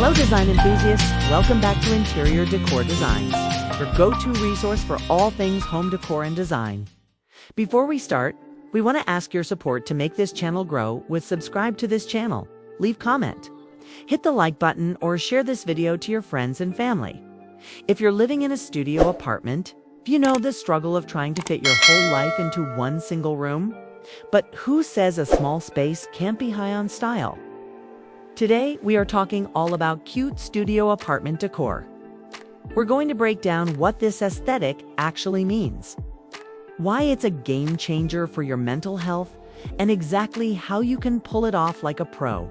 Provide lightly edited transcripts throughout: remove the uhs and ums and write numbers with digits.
Hello design enthusiasts, welcome back to Interior Decor Designs, your go-to resource for all things home decor and design. Before we start, we want to ask your support to make this channel grow with subscribe to this channel, leave comment, hit the like button or share this video to your friends and family. If you're living in a studio apartment, you know the struggle of trying to fit your whole life into one single room. But who says a small space can't be high on style? Today, we are talking all about cute studio apartment decor. We're going to break down what this aesthetic actually means, why it's a game changer for your mental health, and exactly how you can pull it off like a pro,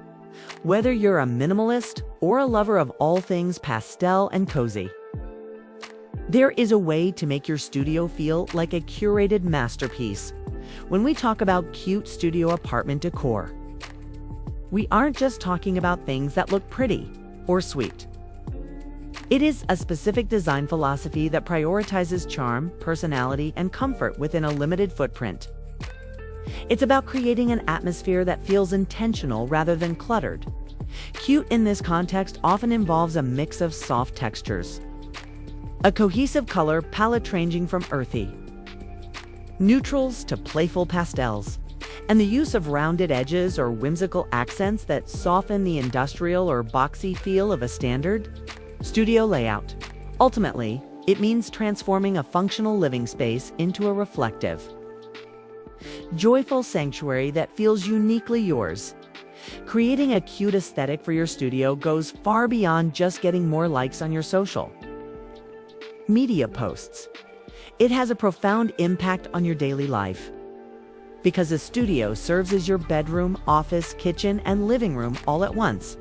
whether you're a minimalist or a lover of all things pastel and cozy. There is a way to make your studio feel like a curated masterpiece. When we talk about cute studio apartment decor, we aren't just talking about things that look pretty or sweet. It is a specific design philosophy that prioritizes charm, personality, and comfort within a limited footprint. It's about creating an atmosphere that feels intentional rather than cluttered. Cute in this context often involves a mix of soft textures, a cohesive color palette ranging from earthy neutrals to playful pastels, and the use of rounded edges or whimsical accents that soften the industrial or boxy feel of a standard studio layout. Ultimately, it means transforming a functional living space into a reflective, joyful sanctuary that feels uniquely yours. Creating a cute aesthetic for your studio goes far beyond just getting more likes on your social media posts. It has a profound impact on your daily life, because a studio serves as your bedroom, office, kitchen, and living room all at once.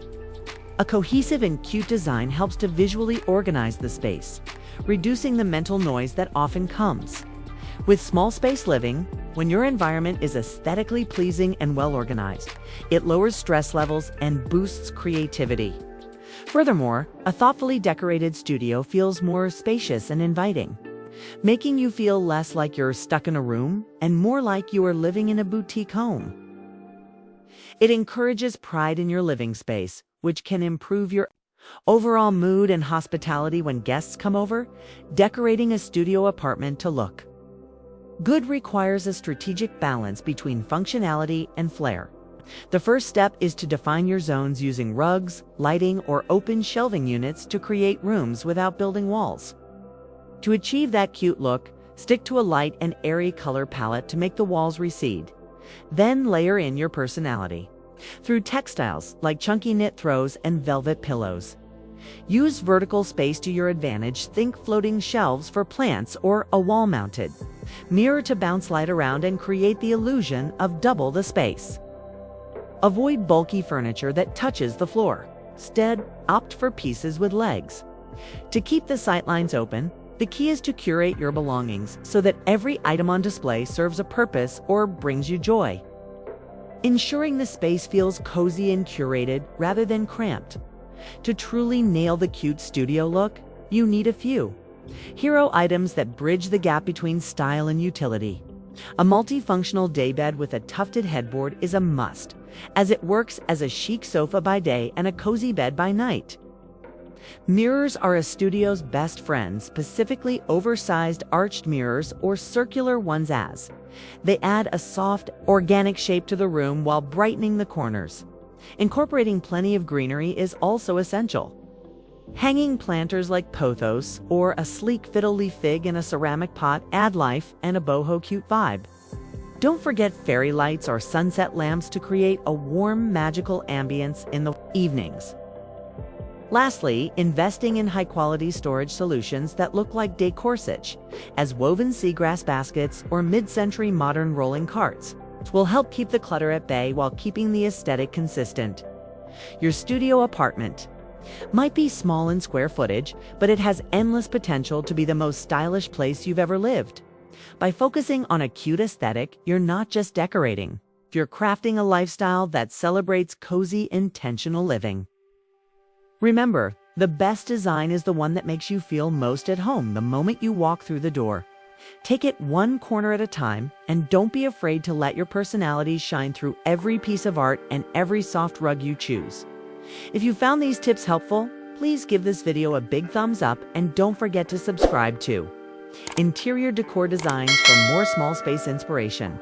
A cohesive and cute design helps to visually organize the space, reducing the mental noise that often comes with small space living. When your environment is aesthetically pleasing and well organized, it lowers stress levels and boosts creativity. Furthermore, a thoughtfully decorated studio feels more spacious and inviting, making you feel less like you're stuck in a room and more like you are living in a boutique home. It encourages pride in your living space, which can improve your overall mood and hospitality when guests come over. Decorating a studio apartment to look good requires a strategic balance between functionality and flair. The first step is to define your zones using rugs, lighting, or open shelving units to create rooms without building walls. To achieve that cute look, stick to a light and airy color palette to make the walls recede. Then layer in your personality through textiles like chunky knit throws and velvet pillows. Use vertical space to your advantage. Think floating shelves for plants or a wall-mounted mirror to bounce light around and create the illusion of double the space. Avoid bulky furniture that touches the floor. Instead, opt for pieces with legs. To keep the sightlines open, the key is to curate your belongings so that every item on display serves a purpose or brings you joy, ensuring the space feels cozy and curated rather than cramped. To truly nail the cute studio look, you need a few hero items that bridge the gap between style and utility. A multifunctional daybed with a tufted headboard is a must, as it works as a chic sofa by day and a cozy bed by night. Mirrors are a studio's best friend, specifically oversized arched mirrors or circular ones, as they add a soft, organic shape to the room while brightening the corners. Incorporating plenty of greenery is also essential. Hanging planters like pothos or a sleek fiddle-leaf fig in a ceramic pot add life and a boho cute vibe. Don't forget fairy lights or sunset lamps to create a warm, magical ambience in the evenings. Lastly, investing in high-quality storage solutions that look like decorsage, as woven seagrass baskets or mid-century modern rolling carts, will help keep the clutter at bay while keeping the aesthetic consistent. Your studio apartment might be small in square footage, but it has endless potential to be the most stylish place you've ever lived. By focusing on a cute aesthetic, you're not just decorating, you're crafting a lifestyle that celebrates cozy, intentional living. Remember, the best design is the one that makes you feel most at home the moment you walk through the door. Take it one corner at a time, and don't be afraid to let your personality shine through every piece of art and every soft rug you choose. If you found these tips helpful, please give this video a big thumbs up and don't forget to subscribe to Interior Decor Designs for more small space inspiration.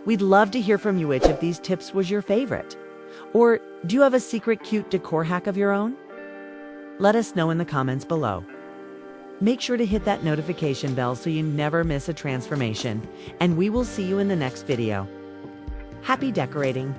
We'd love to hear from you which of these tips was your favorite. Or do you have a secret cute decor hack of your own? Let us know in the comments below. Make sure to hit that notification bell so you never miss a transformation, and we will see you in the next video. Happy decorating!